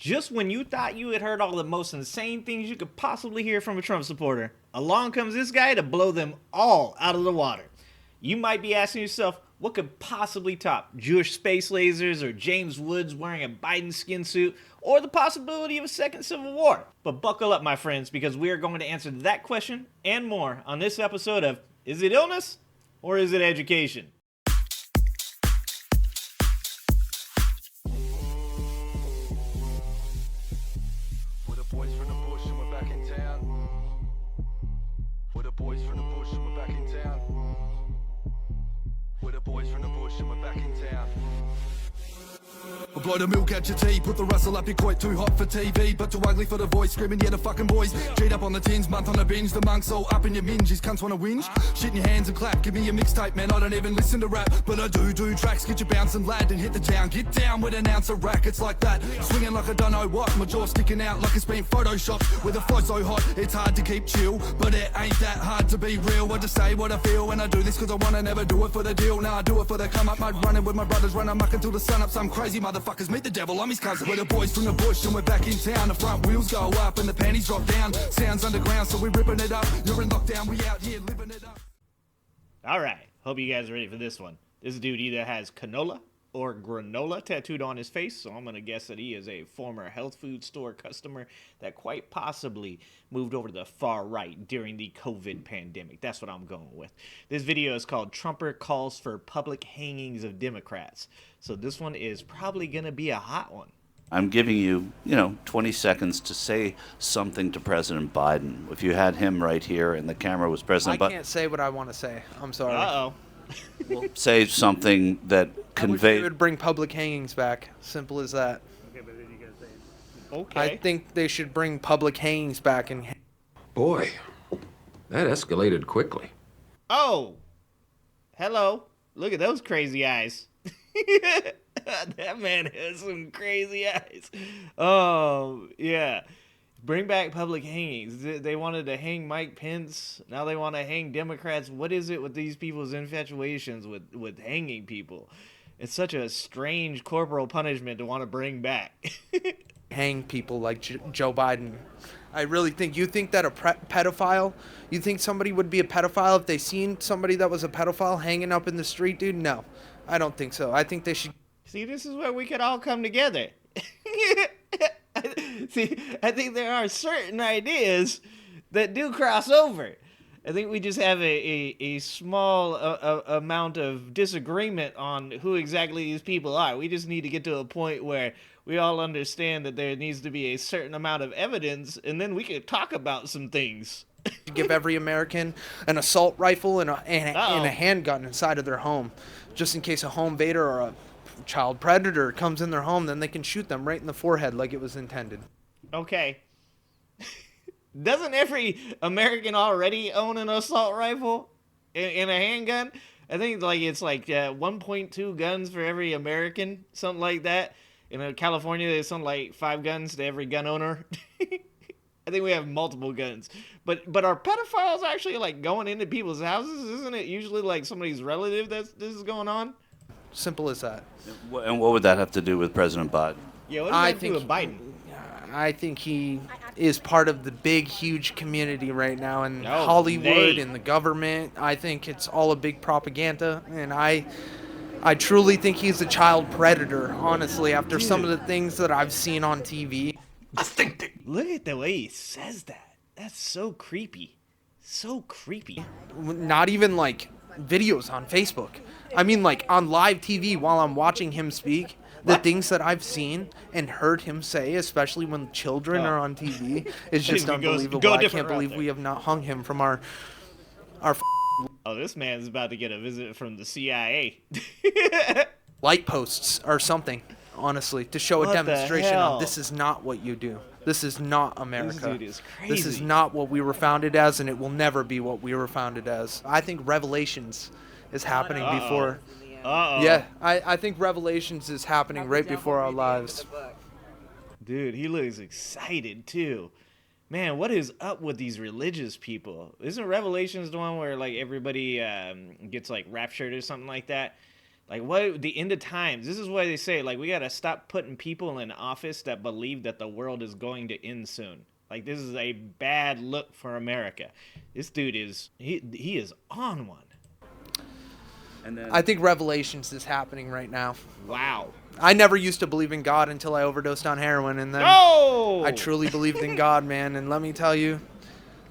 Just when you thought you had heard all the most insane things you could possibly hear from a Trump supporter, along comes this guy to blow them all out of the water. You might be asking yourself, what could possibly top Jewish space lasers or James Woods wearing a Biden skin suit or the possibility of a second civil war? But buckle up, my friends, because we are going to answer that question and more on this episode of Is It Illness or Is It Education? Boys from the bush and we're back in town. We're the boys from the bush and we're back in town. We're the boys from the bush and we're back in town. We'll blow the milk at your tea, put the rustle up, you're quite too hot for TV, but too ugly for the voice, screaming, yeah, the fucking boys. Cheat up on the tins, month on a binge, the monks all up in your minge, these cunts wanna whinge. Shit in your hands and clap, give me your mixtape, man, I don't even listen to rap, but I do tracks, get you bouncing, lad, and hit the town, get down with an ounce of rackets like that, swinging like I don't know what, my jaw sticking out like it's been photoshopped, with the flow so hot, it's hard to keep chill, but it ain't that hard to be real, I just say what I feel when I do this, cause I wanna never do it for the deal, nah, I do it for the come up, mud running with my brothers, run amok until the sun up, some crazy motherfuckers meet the devil, I'm his cousin. We're the boys from the bush and we're back in town. The front wheels go up and the panties drop down. Sounds underground, so we're ripping it up. You're in lockdown, we out here living it up. Alright, hope you guys are ready for this one. This dude either has canola or granola tattooed on his face, so I'm going to guess that he is a former health food store customer that quite possibly moved over to the far right during the COVID pandemic. That's what I'm going with. This video is called Trumper Calls for Public Hangings of Democrats. So this one is probably going to be a hot one. I'm giving you, 20 seconds to say something to President Biden. If you had him right here and the camera was President Biden. I can't say what I want to say. I'm sorry. Uh-oh. Well, say something that convey. It would bring public hangings back. Simple as that. Okay, but then you gotta say, okay. I think they should bring public hangings back. And Boy, that escalated quickly. Oh, hello. Look at those crazy eyes. That man has some crazy eyes. Oh, yeah. Bring back public hangings. They wanted to hang Mike Pence. Now they want to hang Democrats. What is it with these people's infatuations with hanging people? It's such a strange corporal punishment to want to bring back. hang people like Joe Biden. I really think, you think that a pedophile, you think somebody would be a pedophile if they seen somebody that was a pedophile hanging up in the street, dude? No, I don't think so. I think they should. See, this is where we could all come together. See, I think there are certain ideas that do cross over. I think we just have a small amount of disagreement on who exactly these people are. We just need to get to a point where we all understand that there needs to be a certain amount of evidence, and then we can talk about some things. Give every American an assault rifle and a handgun inside of their home, just in case a home invader or a child predator comes in their home, then they can shoot them right in the forehead like it was intended. Okay. Doesn't every American already own an assault rifle and a handgun? I think it's 1.2 guns for every American, something like that. In California, there's something like 5 guns to every gun owner. I think we have multiple guns. But are pedophiles actually going into people's houses? Isn't it usually somebody's relative that this is going on? Simple as that. And what would that have to do with President Biden? Yeah, what does that have to do with Biden? I think he is part of the big, huge community right now in Hollywood and the government. I think it's all a big propaganda, and I truly think he's a child predator, honestly, after some of the things that I've seen on TV. Look at the way he says that. That's so creepy. So creepy. Not even videos on Facebook. I mean on live TV while I'm watching him speak. The things that I've seen and heard him say, especially when children are on TV, is just unbelievable. I can't believe we have not hung him from our Oh, this man's about to get a visit from the CIA. light posts or something, honestly, to show a demonstration of this is not what you do. This is not America. This dude is crazy. This is not what we were founded as, and it will never be what we were founded as. I think Revelations is happening before. Uh-oh. Yeah, I think Revelations is happening right before our lives. Dude, he looks excited, too. Man, what is up with these religious people? Isn't Revelations the one where, everybody gets, raptured or something like that? Like, what the end of times? This is why they say, like, we got to stop putting people in office that believe that the world is going to end soon. Like, this is a bad look for America. This dude he is on one. And then I think Revelations is happening right now. Wow. I never used to believe in God until I overdosed on heroin, and then Oh! I truly believed in God, man. And let me tell you,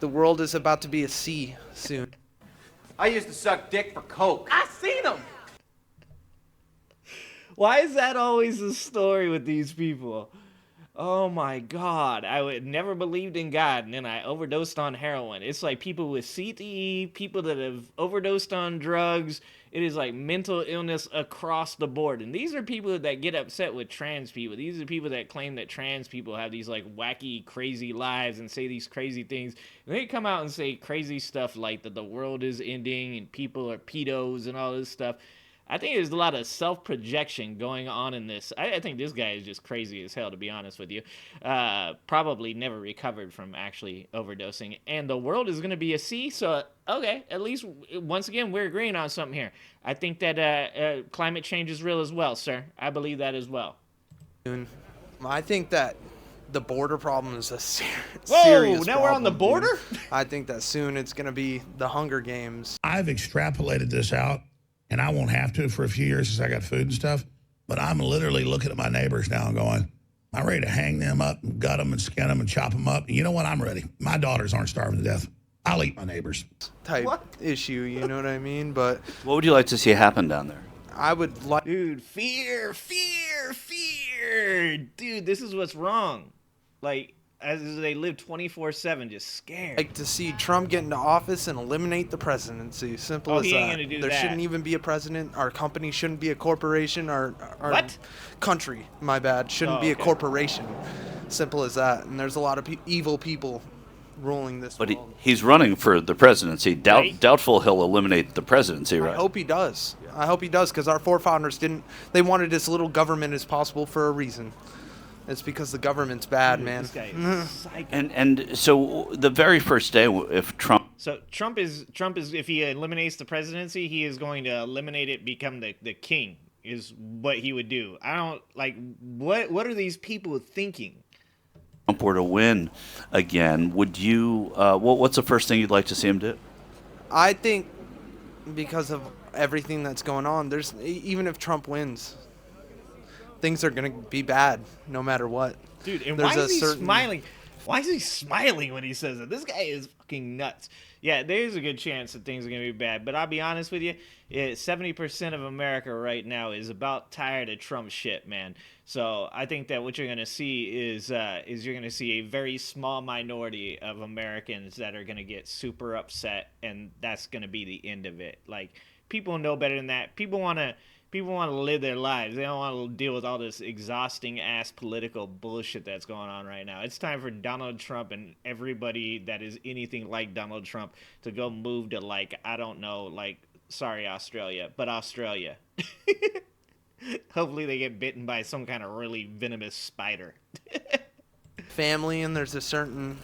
the world is about to be a sea soon. I used to suck dick for coke. I seen him. Why is that always the story with these people? Oh my God. I would never believed in God, and then I overdosed on heroin. It's like people with CTE, people that have overdosed on drugs. It is like mental illness across the board. And these are people that get upset with trans people. These are people that claim that trans people have these like wacky, crazy lives and say these crazy things. And they come out and say crazy stuff like that the world is ending and people are pedos and all this stuff. I think there's a lot of self-projection going on in this. I think this guy is just crazy as hell, to be honest with you. Probably never recovered from actually overdosing. And the world is going to be a sea, so, okay, at least, once again, we're agreeing on something here. I think that climate change is real as well, sir. I believe that as well. I think that the border problem is a serious Whoa, now problem, we're on the border? I think that soon it's going to be the Hunger Games. I've extrapolated this out. And I won't have to for a few years since I got food and stuff. But I'm literally looking at my neighbors now and going, I'm ready to hang them up and gut them and skin them and chop them up. And you know what? I'm ready. My daughters aren't starving to death. I'll eat my neighbors. Type issue, you know what I mean? But what would you like to see happen down there? I would like... Dude, fear. Dude, this is what's wrong. Like, as they live 24/7, just scared. Like to see Trump get into office and eliminate the presidency. Simple as he ain't that. gonna do There that. shouldn't even be a president. Our company shouldn't be a corporation. Our What? country, my bad, shouldn't be a corporation. Simple as that. And there's a lot of evil people ruling this But world. he's running for the presidency. Right. Doubtful he'll eliminate the presidency, right? I hope he does. I hope he does, because our forefathers didn't. They wanted as little government as possible for a reason. It's because the government's bad, Dude, man. This guy is psycho. And so the very first day, if Trump So Trump is if he eliminates the presidency, he is going to eliminate it, become the king, is what he would do. I don't like what are these people thinking? were to win again, would you? What's the first thing you'd like to see him do? I think because of everything that's going on, there's even if Trump wins, things are going to be bad no matter what. Dude, and There's why is he certain- smiling? Why is he smiling when he says it? This guy is fucking nuts. Yeah, there's a good chance that things are going to be bad. But I'll be honest with you, 70% of America right now is about tired of Trump shit, man. So I think that what you're going to see is you're going to see a very small minority of Americans that are going to get super upset, and that's going to be the end of it. Like, people know better than that. People want to live their lives. They don't want to deal with all this exhausting ass political bullshit that's going on right now. It's time for Donald Trump and everybody that is anything like Donald Trump to go move to, like, I don't know, like, sorry, Australia, but Australia. Hopefully they get bitten by some kind of really venomous spider. family, and there's a certain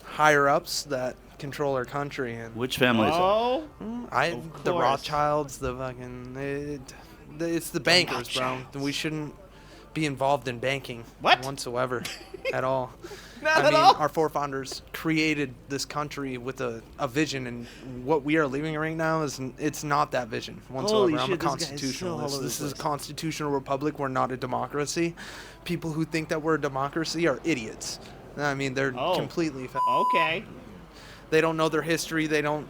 higher ups that control our country. And Which family is it? Oh, the course. Rothschilds, the fucking it's the bankers, bro. Rothschilds. We shouldn't be involved in banking What? whatsoever at all. Not I at mean, all. our forefathers created this country with a vision, and what we are living right now it's not that vision whatsoever. Holy I'm shit, a this guy is so all constitutionalist. over This the is a place. constitutional republic. We're not a democracy. People who think that we're a democracy are idiots. I mean, they're Oh. completely. Okay. They don't know their history. They don't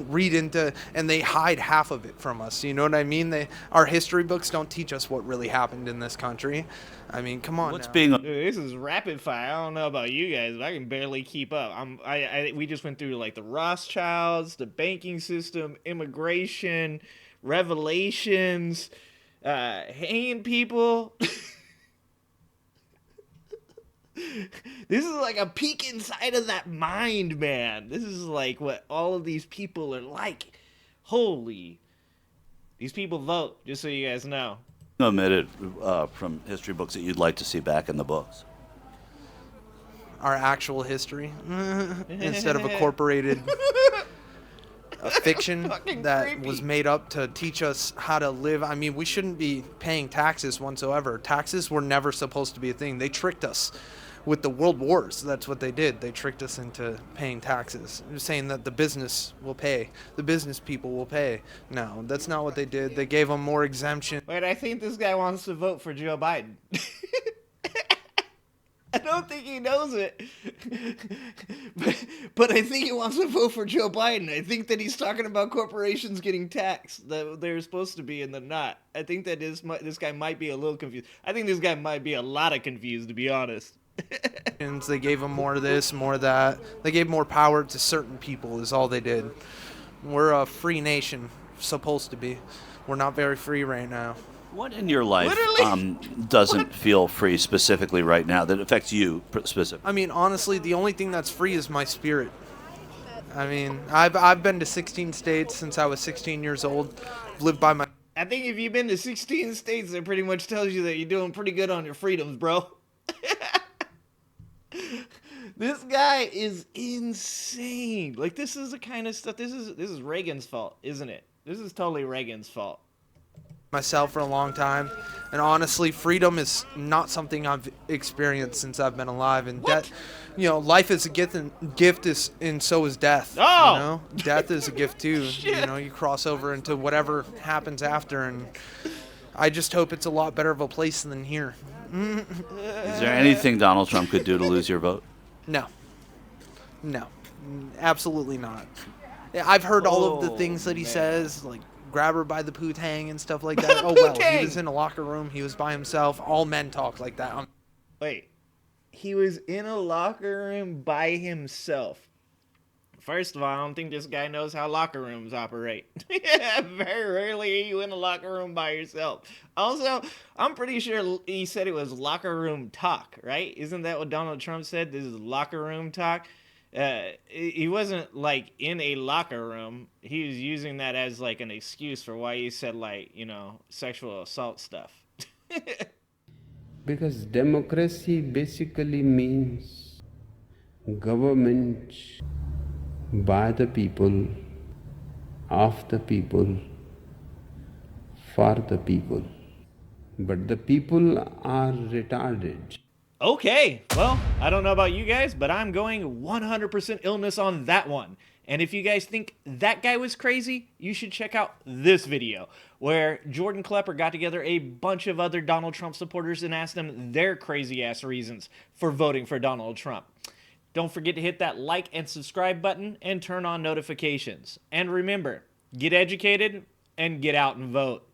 read into, and they hide half of it from us. You know what I mean? Our history books don't teach us what really happened in this country. I mean, come on. What's now. being Dude, this is rapid fire. I don't know about you guys, but I can barely keep up. We just went through like the Rothschilds, the banking system, immigration, revelations, hanging people. This is like a peek inside of that mind, man. This is like what all of these people are like. Holy. These people vote, just so you guys know. omitted from history books that you'd like to see back in the books? Our actual history instead of a corporated. a fiction that creepy. was made up to teach us how to live. I mean, we shouldn't be paying taxes whatsoever. Taxes were never supposed to be a thing. They tricked us with the world wars. That's what they did. They tricked us into paying taxes, saying that the business will pay, the business people will pay. No, that's not what they did. They gave them more exemption. Wait, I think this guy wants to vote for Joe Biden. I don't think he knows it. but I think he wants to vote for Joe Biden. I think that he's talking about corporations getting taxed that they're supposed to be and they're not. I think that this guy might be a little confused. I think this guy might be a lot of confused, to be honest. They gave them more of this, more of that. They gave more power to certain people is all they did. We're a free nation, supposed to be. We're not very free right now. What in your life doesn't feel free specifically right now that affects you specifically? I mean, honestly, the only thing that's free is my spirit. I mean, I've been to 16 states since I was 16 years old. Lived by my... I think if you've been to 16 states, that pretty much tells you that you're doing pretty good on your freedoms, bro. This guy is insane. Like, this is the kind of stuff... This is Reagan's fault, isn't it? This is totally Reagan's fault. Myself for a long time, and honestly, freedom is not something I've experienced since I've been alive. And that, you know, life is a gift, and so is death. Oh, you know, death is a gift too. You know, you cross over into whatever happens after, and I just hope it's a lot better of a place than here. Is there anything Donald Trump could do to lose your vote? No, absolutely not. I've heard all of the things that he says, like grab her by the poo-tang and stuff like that. Oh, well, he was in a locker room. He was by himself. All men talk like that. Wait, he was in a locker room by himself. First of all, I don't think this guy knows how locker rooms operate. Very rarely are you in a locker room by yourself. Also, I'm pretty sure he said it was locker room talk, right? Isn't that what Donald Trump said? This is locker room talk. He wasn't like in a locker room. He was using that as like an excuse for why he said, like, you know, sexual assault stuff. Because democracy basically means government by the people, of the people, for the people. But the people are retarded. Okay, well, I don't know about you guys, but I'm going 100% illness on that one. And if you guys think that guy was crazy, you should check out this video, where Jordan Klepper got together a bunch of other Donald Trump supporters and asked them their crazy-ass reasons for voting for Donald Trump. Don't forget to hit that like and subscribe button and turn on notifications. And remember, get educated and get out and vote.